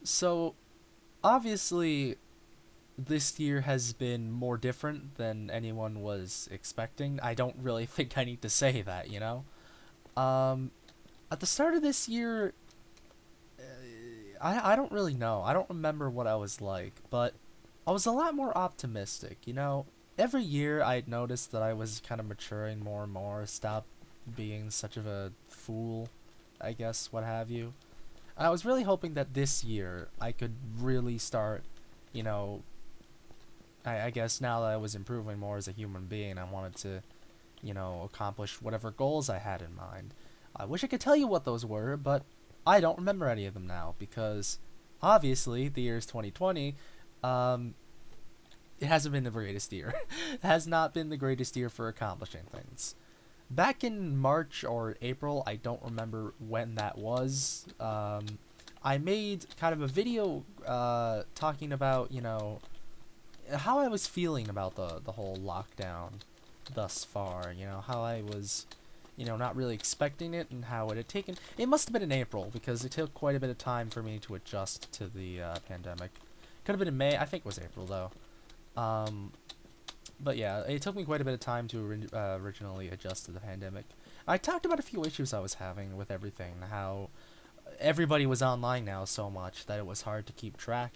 So, obviously, this year has been more different than anyone was expecting. I don't really think I need to say that, you know? Um, at the start of this year, I don't really know. I don't remember what I was like, but I was a lot more optimistic, you know? Every year I'd noticed that I was kind of maturing more and more, stop being such of a fool, I guess, what have you. I was really hoping that this year I could really start, you know, I guess now that I was improving more as a human being, I wanted to, you know, accomplish whatever goals I had in mind. I wish I could tell you what those were, but I don't remember any of them now because obviously the year is 2020. Um, it hasn't been the greatest year. It has not been the greatest year for accomplishing things. Back in March or April, I don't remember when that was. I made kind of a video talking about, you know, how I was feeling about the whole lockdown thus far. You know, how I was, you know, not really expecting it and how it had taken. It must have been in April because it took quite a bit of time for me to adjust to the pandemic. Could have been in May. I think it was April though. Um, but yeah, it took me quite a bit of time to originally adjust to the pandemic. I talked about a few issues I was having with everything, how everybody was online now so much that it was hard to keep track.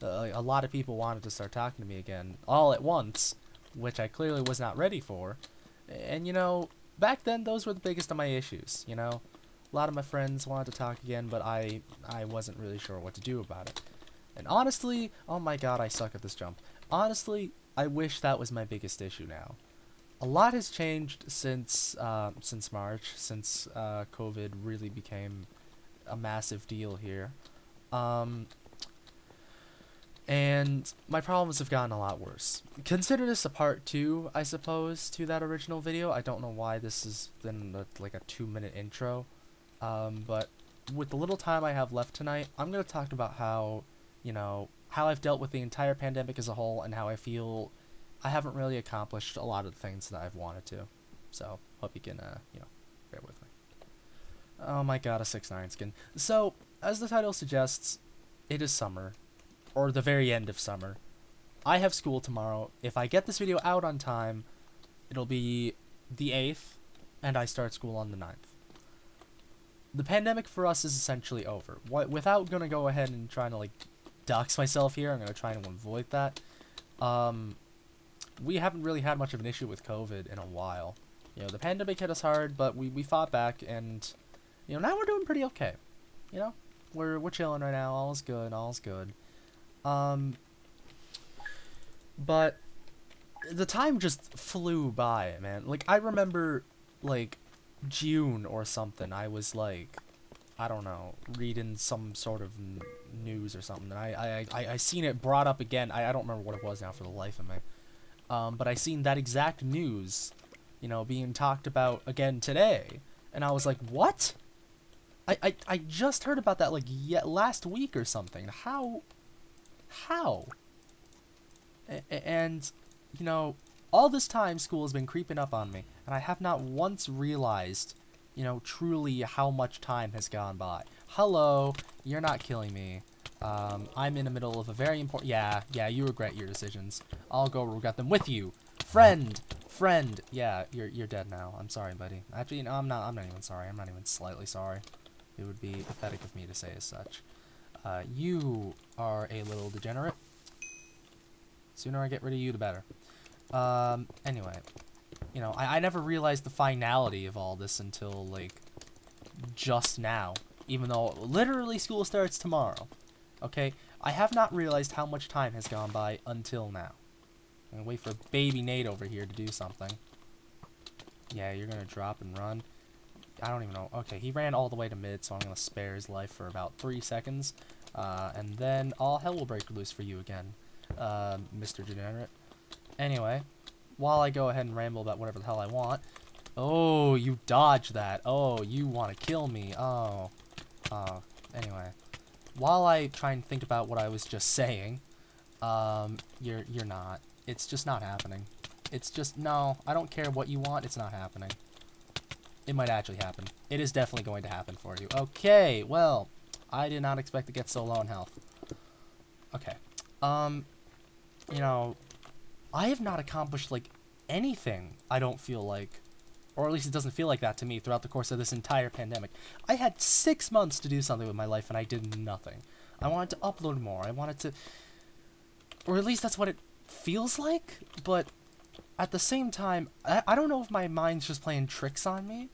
A lot of people wanted to start talking to me again all at once, which I clearly was not ready for. And you know, back then those were the biggest of my issues, you know. A lot of my friends wanted to talk again, but I wasn't really sure what to do about it. And honestly, oh my god, I suck at this jump. Honestly, I wish that was my biggest issue now. A lot has changed since March, since COVID really became a massive deal here. Um, and my problems have gotten a lot worse. Consider this a part 2, I suppose, to that original video. I don't know why this has been like a 2-minute intro. But with the little time I have left tonight, I'm going to talk about how, you know, how I've dealt with the entire pandemic as a whole and how I feel I haven't really accomplished a lot of the things that I've wanted to. So, hope you can, you know, bear with me. Oh my god, a 6'9" skin. So, as the title suggests, it is summer, or the very end of summer. I have school tomorrow. If I get this video out on time, it'll be the 8th, and I start school on the 9th. The pandemic for us is essentially over. Without gonna go ahead and trying to, like, dox myself here, I'm gonna try to avoid that. We haven't really had much of an issue with COVID in a while. You know, the pandemic hit us hard, but we fought back, and, you know, now we're doing pretty okay. You know? We're chilling right now, all's good, all's good. But the time just flew by, man. Like, I remember, like, June or something, I was, like, I don't know, reading some sort of news or something, and I seen it brought up again. I don't remember what it was now for the life of me. But I seen that exact news, you know, being talked about again today, and I was like, what? I just heard about that, like, last week or something. How? And, you know, all this time school has been creeping up on me, and I have not once realized, you know, truly how much time has gone by. Hello, you're not killing me. I'm in the middle of a very important... Yeah, you regret your decisions. I'll go regret them with you. Friend! Yeah, you're dead now. I'm sorry, buddy. Actually, no, I'm not even sorry. I'm not even slightly sorry. It would be pathetic of me to say as such. You are a little degenerate. Sooner I get rid of you, the better. Anyway. You know, I never realized the finality of all this until, like, just now. Even though literally school starts tomorrow. Okay? I have not realized how much time has gone by until now. I'm gonna wait for baby Nate over here to do something. Yeah, you're gonna drop and run. I don't even know. Okay, he ran all the way to mid, so I'm gonna spare his life for about 3 seconds. And then all hell will break loose for you again, Mr. Degenerate. Anyway, while I go ahead and ramble about whatever the hell I want. Oh, you dodged that. Oh, you want to kill me. Oh. Anyway. While I try and think about what I was just saying, you're not. It's just not happening. It's just, no, I don't care what you want, it's not happening. It might actually happen. It is definitely going to happen for you. Okay, well, I did not expect to get so low in health. Okay. You know, I have not accomplished, like, anything, I don't feel like. Or at least it doesn't feel like that to me throughout the course of this entire pandemic. I had 6 months to do something with my life, and I did nothing. I wanted to upload more. I wanted to... Or at least that's what it feels like, but at the same time, I don't know if my mind's just playing tricks on me.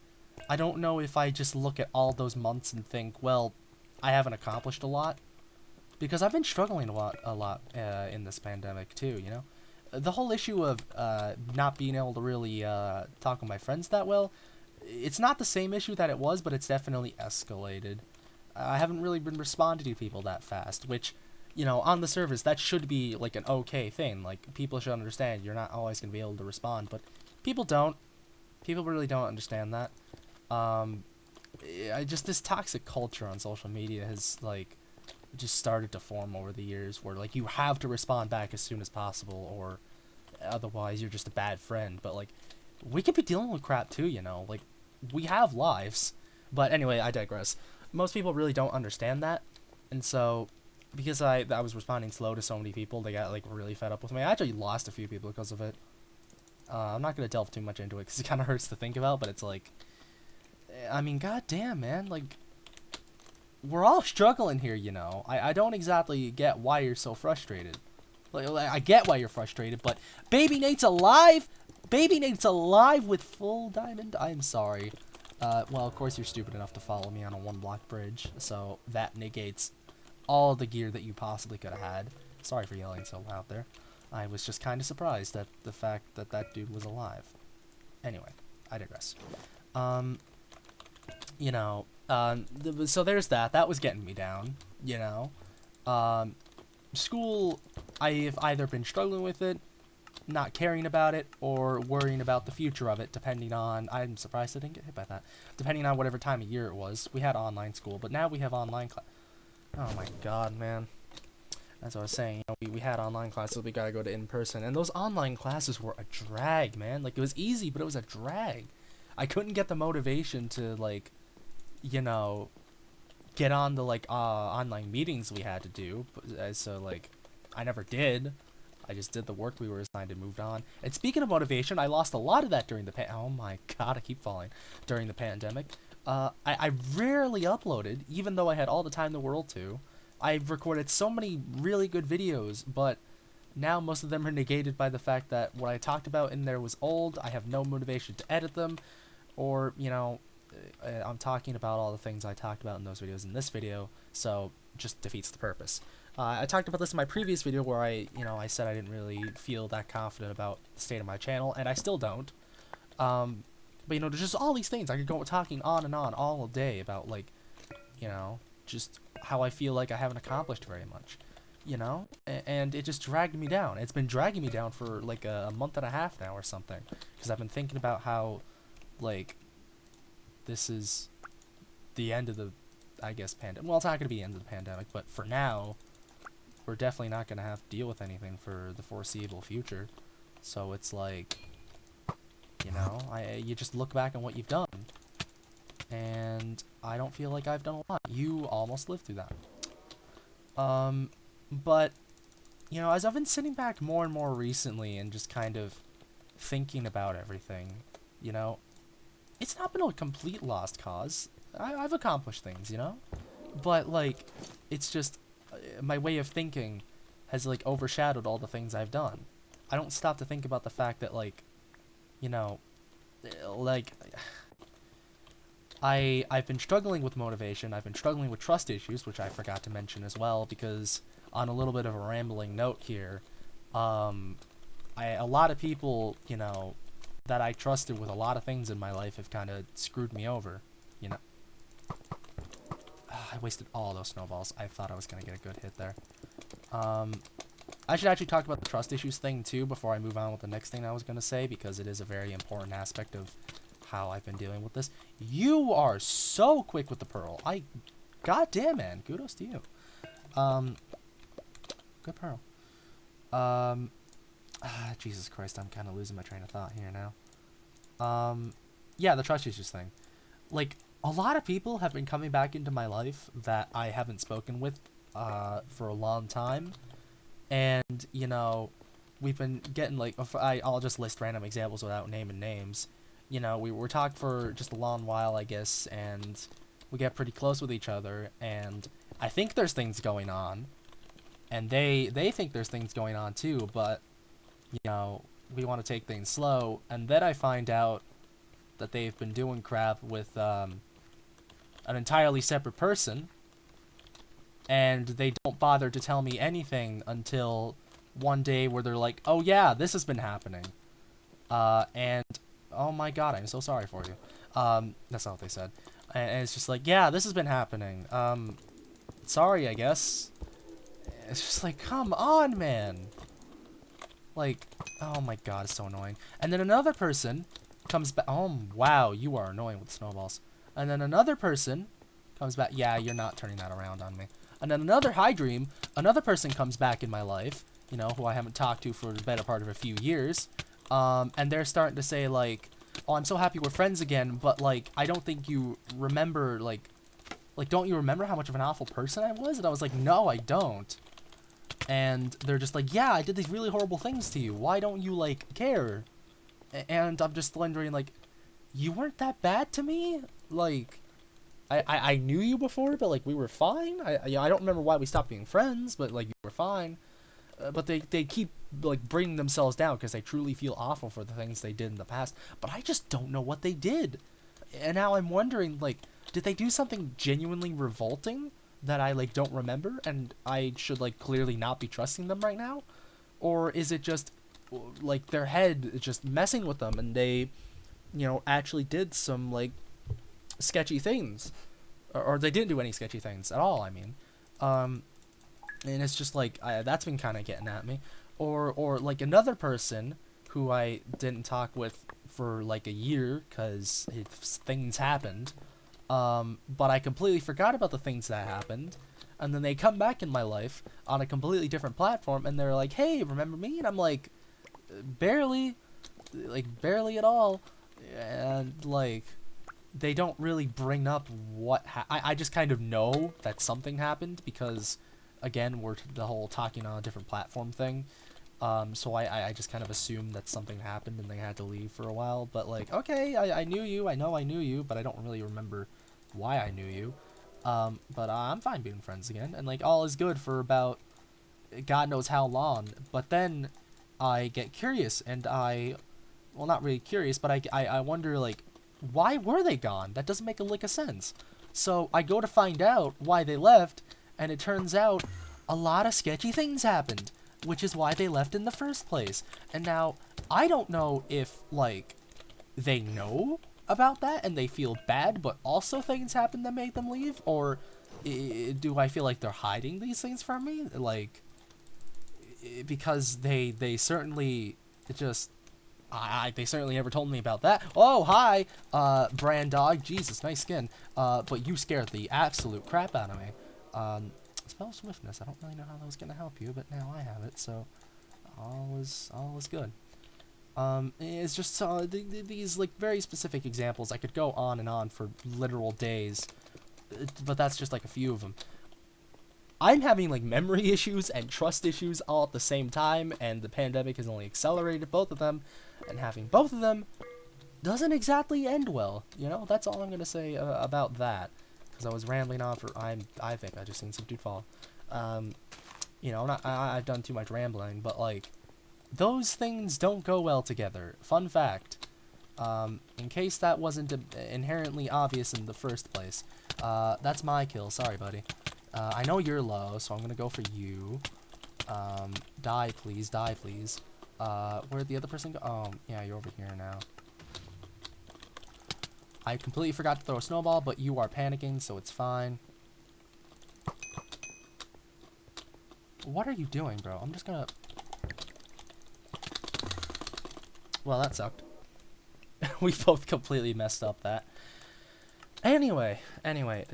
I don't know if I just look at all those months and think, well, I haven't accomplished a lot. Because I've been struggling a lot in this pandemic too, you know? The whole issue of not being able to really talk with my friends that well, it's not the same issue that it was, but it's definitely escalated. I haven't really been responding to people that fast, which, you know, on the surface, that should be, like, an okay thing. Like, people should understand you're not always going to be able to respond, but people don't. People really don't understand that. This toxic culture on social media has, like, just started to form over the years where, like, you have to respond back as soon as possible, or otherwise you're just a bad friend. But, like, we could be dealing with crap too, you know? Like, we have lives. But anyway, I digress. Most people really don't understand that, and so, because I was responding slow to so many people, they got, like, really fed up with me. I actually lost a few people because of it. I'm not going to delve too much into it because it kind of hurts to think about, but it's like, I mean, goddamn, man, like, we're all struggling here, you know. I don't exactly get why you're so frustrated. Like, I get why you're frustrated, but Baby Nate's alive! Baby Nate's alive with full diamond? I'm sorry. Well, of course you're stupid enough to follow me on a one-block bridge, so that negates all the gear that you possibly could have had. Sorry for yelling so loud there. I was just kind of surprised at the fact that that dude was alive. Anyway, I digress. You know, so there's that. That was getting me down, you know. School, I've either been struggling with it, not caring about it, or worrying about the future of it, depending on... I'm surprised I didn't get hit by that. Depending on whatever time of year it was. We had online school, but now we have online class. Oh my god, man. That's what I was saying. You know, we had online classes, we gotta go to in-person, and those online classes were a drag, man. Like, it was easy, but it was a drag. I couldn't get the motivation to, like, you know, get on the, like, online meetings we had to do. So, like, I never did. I just did the work we were assigned and moved on. And speaking of motivation, I lost a lot of that during the oh my god, I keep falling. During the pandemic. I rarely uploaded, even though I had all the time in the world to. I've recorded so many really good videos, but now most of them are negated by the fact that what I talked about in there was old, I have no motivation to edit them, or, you know, I'm talking about all the things I talked about in those videos in this video, so just defeats the purpose. I talked about this in my previous video where I said I didn't really feel that confident about the state of my channel, and I still don't. But, you know, there's just all these things. I could go talking on and on all day about, like, you know, just how I feel like I haven't accomplished very much, you know? And it just dragged me down. It's been dragging me down for, like, a month and a half now or something. Because I've been thinking about how, like, this is the end of the, I guess, pandemic. Well, it's not going to be the end of the pandemic, but for now, we're definitely not going to have to deal with anything for the foreseeable future. So it's like, you know, you just look back on what you've done, and I don't feel like I've done a lot. You almost lived through that. But, you know, as I've been sitting back more and more recently and just kind of thinking about everything, you know, it's not been a complete lost cause. I've accomplished things, you know? But, like, it's just, my way of thinking has, like, overshadowed all the things I've done. I don't stop to think about the fact that, like, you know, like, I've been struggling with motivation, I've been struggling with trust issues, which I forgot to mention as well, because on a little bit of a rambling note here, a lot of people, you know, that I trusted with a lot of things in my life have kind of screwed me over, you know. I wasted all those snowballs. I thought I was going to get a good hit there. I should actually talk about the trust issues thing, too, before I move on with the next thing I was going to say, because it is a very important aspect of how I've been dealing with this. You are so quick with the pearl. Goddamn, man. Kudos to you. Good pearl. Jesus Christ, I'm kind of losing my train of thought here now. Yeah, the trust issues thing. Like, a lot of people have been coming back into my life that I haven't spoken with for a long time. And, you know, we've been getting, like, I'll just list random examples without naming names. You know, we were talking for just a long while, I guess, and we get pretty close with each other, and I think there's things going on, and they think there's things going on too, but, you know, we want to take things slow, and then I find out that they've been doing crap with an entirely separate person, and they don't bother to tell me anything until one day where they're like, oh yeah, this has been happening. And, oh my god, I'm so sorry for you. That's not what they said. And it's just like, yeah, this has been happening. Sorry, I guess. It's just like, come on, man. Like, oh my god, it's so annoying. And then another person comes back. Oh, wow, you are annoying with snowballs. And then another person comes back. Yeah, you're not turning that around on me. And then another person comes back in my life, you know, who I haven't talked to for the better part of a few years. And they're starting to say, like, oh, I'm so happy we're friends again, but, like, I don't think you remember, like, don't you remember how much of an awful person I was? And I was like, no, I don't. And they're just like, yeah, I did these really horrible things to you. Why don't you, like, care? And I'm just wondering, like, you weren't that bad to me? Like, I knew you before, but, like, we were fine. I don't remember why we stopped being friends, but, like, you were fine. But they keep, like, bringing themselves down because they truly feel awful for the things they did in the past. But I just don't know what they did. And now I'm wondering, like, did they do something genuinely revolting that I, like, don't remember, and I should, like, clearly not be trusting them right now? Or is it just, like, their head is just messing with them, and they, you know, actually did some, like, sketchy things? Or they didn't do any sketchy things at all, I mean. And it's just, like, that's been kind of getting at me. Or, like, another person who I didn't talk with for, like, a year, because things happened, but I completely forgot about the things that happened, and then they come back in my life on a completely different platform, and they're like, hey, remember me? And I'm like, barely at all. And, like, they don't really bring up what I just kind of know that something happened, because, again, we're the whole talking on a different platform thing. So I just kind of assumed that something happened and they had to leave for a while. But, like, okay, I knew you, I know I knew you, but I don't really remember why I knew you. But I'm fine being friends again, and, like, all is good for about God knows how long. But then I get curious, and well, not really curious, but I wonder, like, why were they gone? That doesn't make a lick of sense. So I go to find out why they left, and it turns out a lot of sketchy things happened, which is why they left in the first place. And now, I don't know if, like, they know about that and they feel bad, but also things happened that made them leave, or do I feel like they're hiding these things from me? Like, because they certainly just... they certainly never told me about that. Oh, hi, brand dog. Jesus, nice skin. But you scared the absolute crap out of me. Spell swiftness. I don't really know how that was gonna help you, but now I have it, so all is good. It's just these, like, very specific examples. I could go on and on for literal days, but that's just, like, a few of them. I'm having, like, memory issues and trust issues all at the same time, and the pandemic has only accelerated both of them, and having both of them doesn't exactly end well, you know? That's all I'm gonna say about that, because I was rambling on for, I think I just seen some dude fall. You know, I've done too much rambling, but, like, those things don't go well together. Fun fact. In case that wasn't inherently obvious in the first place. That's my kill. Sorry, buddy. I know you're low, so I'm gonna go for you. Die, please. Die, please. Where'd the other person go? Oh, yeah, you're over here now. I completely forgot to throw a snowball, but you are panicking, so it's fine. What are you doing, bro? I'm just gonna... Well, that sucked. We both completely messed up that. Anyway,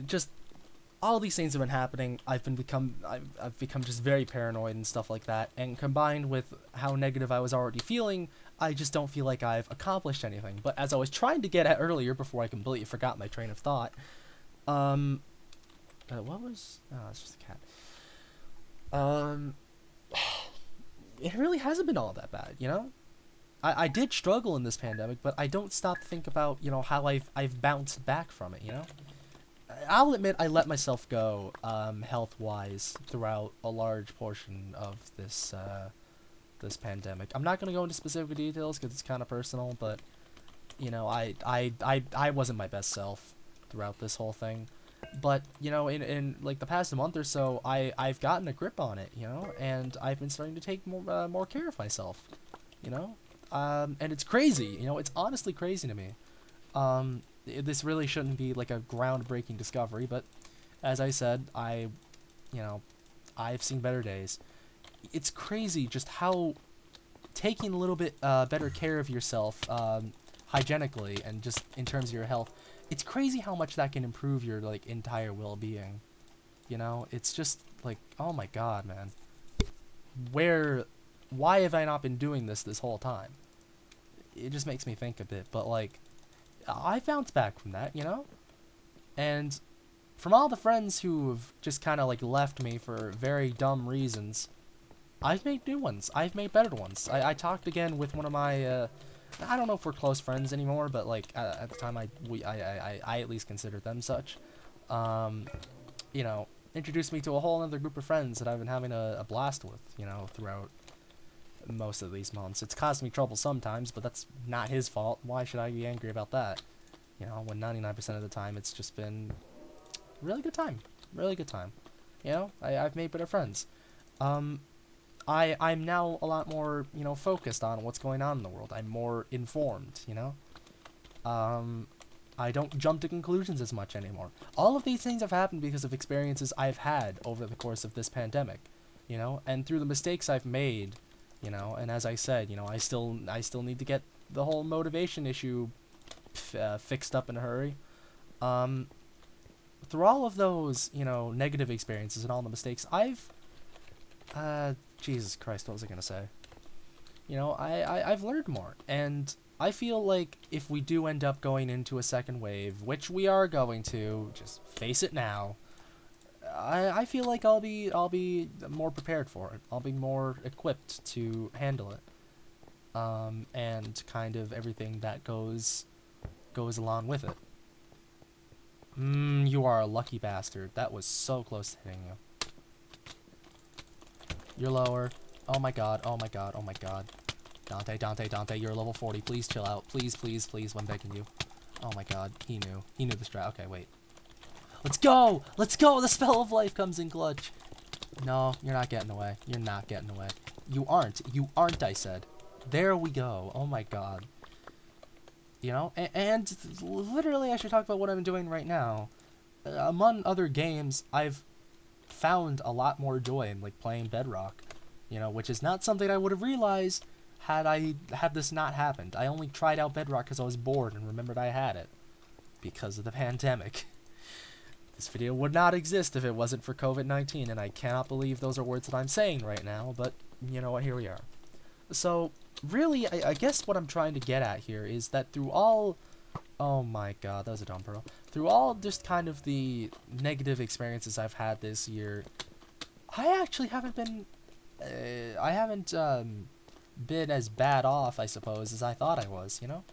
just all these things have been happening. I've become just very paranoid and stuff like that. And combined with how negative I was already feeling, I just don't feel like I've accomplished anything. But as I was trying to get at earlier, before I completely forgot my train of thought, what was? Oh, it's just a cat. Um, it really hasn't been all that bad, you know. I did struggle in this pandemic, but I don't stop to think about, you know, how I've bounced back from it, you know. I'll admit I let myself go, health-wise, throughout a large portion of this pandemic. I'm not gonna go into specific details because it's kind of personal, but you know, I wasn't my best self throughout this whole thing. But you know, in like the past month or so, I've gotten a grip on it, you know, and I've been starting to take more care of myself, you know. And it's crazy, you know, it's honestly crazy to me. This really shouldn't be like a groundbreaking discovery, but as I said, you know, I've seen better days. It's crazy just how taking a little bit better care of yourself, hygienically and just in terms of your health, it's crazy how much that can improve your like entire well-being. You know, it's just like, oh my god, man. Why have I not been doing this whole time? It just makes me think a bit, but like, I bounced back from that, you know? And from all the friends who've just kind of like left me for very dumb reasons, I've made new ones. I've made better ones. I talked again with one of my, I don't know if we're close friends anymore, but like at the time I at least considered them such. You know, introduced me to a whole other group of friends that I've been having a blast with, you know, throughout most of these months. It's caused me trouble sometimes, but that's not his fault. Why should I be angry about that? You know, when 99% of the time it's just been really good time. Really good time. You know, I've made better friends. I'm now a lot more, you know, focused on what's going on in the world. I'm more informed, you know? I don't jump to conclusions as much anymore. All of these things have happened because of experiences I've had over the course of this pandemic, you know? And through the mistakes I've made, you know, and as I said, you know, I still need to get the whole motivation issue fixed up in a hurry. Through all of those, you know, negative experiences and all the mistakes, Jesus Christ, what was I gonna say? You know, I've learned more, and I feel like if we do end up going into a second wave, which we are going to, just face it now, I feel like I'll be more prepared for it. I'll be more equipped to handle it. And kind of everything that goes along with it. You are a lucky bastard. That was so close to hitting you. You're lower. Oh my god, oh my god, oh my god. Dante, you're level 40. Please chill out. Please, I'm begging you. Oh my god, he knew the strat. Okay, wait. Let's go! Let's go! The spell of life comes in clutch. No, you're not getting away. You're not getting away. You aren't, I said. There we go. Oh my god. You know, and literally I should talk about what I'm doing right now. Among other games, I've found a lot more joy in like playing Bedrock, you know, which is not something I would have realized had this not happened. I only tried out Bedrock because I was bored and remembered I had it because of the pandemic. This video would not exist if it wasn't for COVID-19, and I cannot believe those are words that I'm saying right now, but you know what, here we are. So really, I guess what I'm trying to get at here is that through all, oh my god, that was a dumb pearl. Through all just kind of the negative experiences I've had this year, I actually haven't been, been as bad off, I suppose, as I thought I was, you know?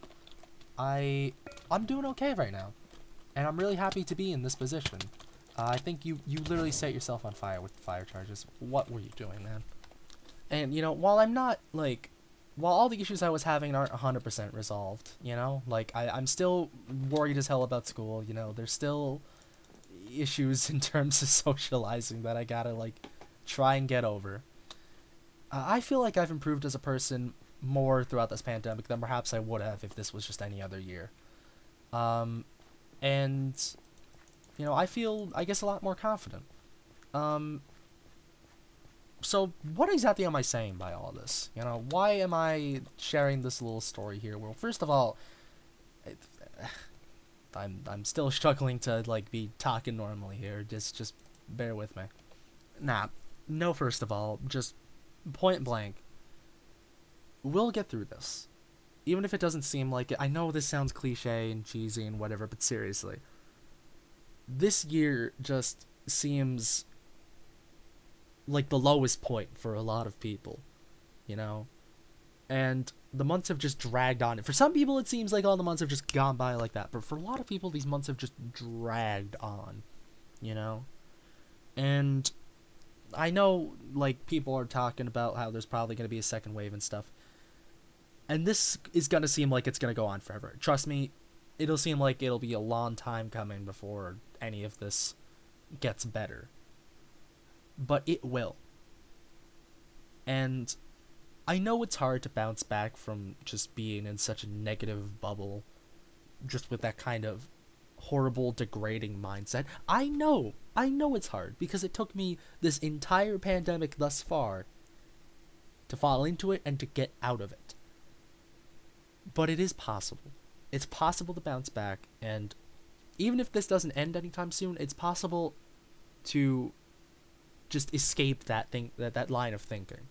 I'm doing okay right now, and I'm really happy to be in this position. I think you literally set yourself on fire with the fire charges. What were you doing, man? And, you know, while I'm not, like, while all the issues I was having aren't 100% resolved, you know? Like, I'm still worried as hell about school, you know? There's still issues in terms of socializing that I gotta, like, try and get over. I feel like I've improved as a person more throughout this pandemic than perhaps I would have if this was just any other year. And, you know, I feel, I guess, a lot more confident. So what exactly am I saying by all this? You know, why am I sharing this little story here? Well, first of all, I'm still struggling to, like, be talking normally here. Just bear with me. No, first of all, just point blank. We'll get through this. even if it doesn't seem like it, I know this sounds cliche and cheesy and whatever, but seriously, this year just seems like the lowest point for a lot of people, you know? And the months have just dragged on. For some people, it seems like all the months have just gone by like that, but for a lot of people, these months have just dragged on, you know? And I know, like, people are talking about how there's probably going to be a second wave and stuff. And this is going to seem like it's going to go on forever. Trust me, it'll seem like it'll be a long time coming before any of this gets better. But it will. And I know it's hard to bounce back from just being in such a negative bubble, just with that kind of horrible, degrading mindset. I know it's hard, because it took me this entire pandemic thus far to fall into it and to get out of it. But it is possible. It's possible to bounce back, and even if this doesn't end anytime soon, it's possible to just escape that thing, that line of thinking.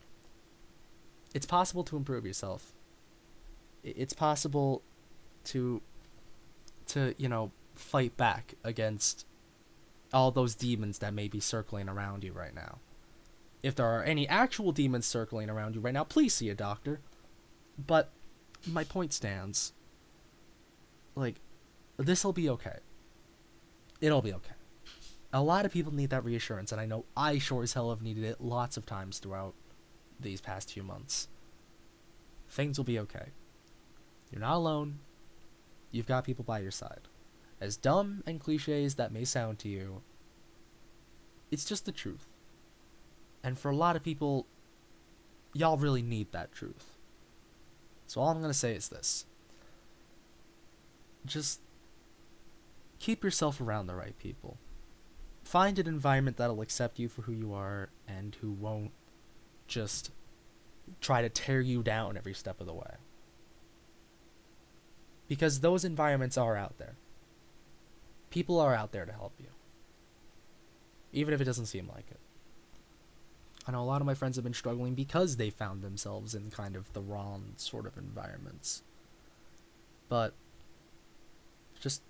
It's possible to improve yourself. It's possible to fight back against all those demons that may be circling around you right now. If there are any actual demons circling around you right now, please see a doctor. But my point stands. Like, this'll be okay. It'll be okay. A lot of people need that reassurance, and I know I sure as hell have needed it lots of times throughout these past few months. Things will be okay. You're not alone. You've got people by your side. As dumb and cliche as that may sound to you, it's just the truth. And for a lot of people, y'all really need that truth. So all I'm going to say is this. Just keep yourself around the right people. Find an environment that'll accept you for who you are and who won't just try to tear you down every step of the way. Because those environments are out there. People are out there to help you. Even if it doesn't seem like it. I know a lot of my friends have been struggling because they found themselves in kind of the wrong sort of environments. But just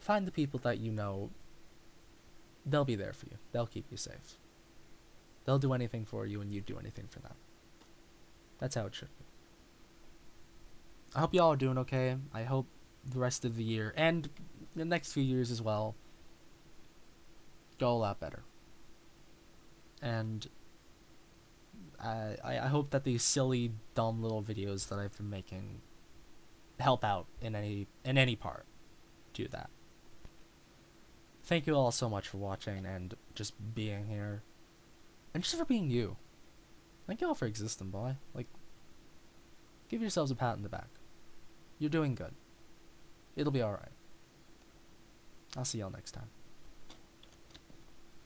find the people that you know. They'll be there for you. They'll keep you safe. They'll do anything for you and you do anything for them. That's how it should be. I hope y'all are doing okay. I hope the rest of the year and the next few years as well go a lot better. And I hope that these silly, dumb little videos that I've been making help out in any part do that. Thank you all so much for watching and just being here. And just for being you. Thank you all for existing, boy. Like, give yourselves a pat on the back. You're doing good. It'll be alright. I'll see y'all next time.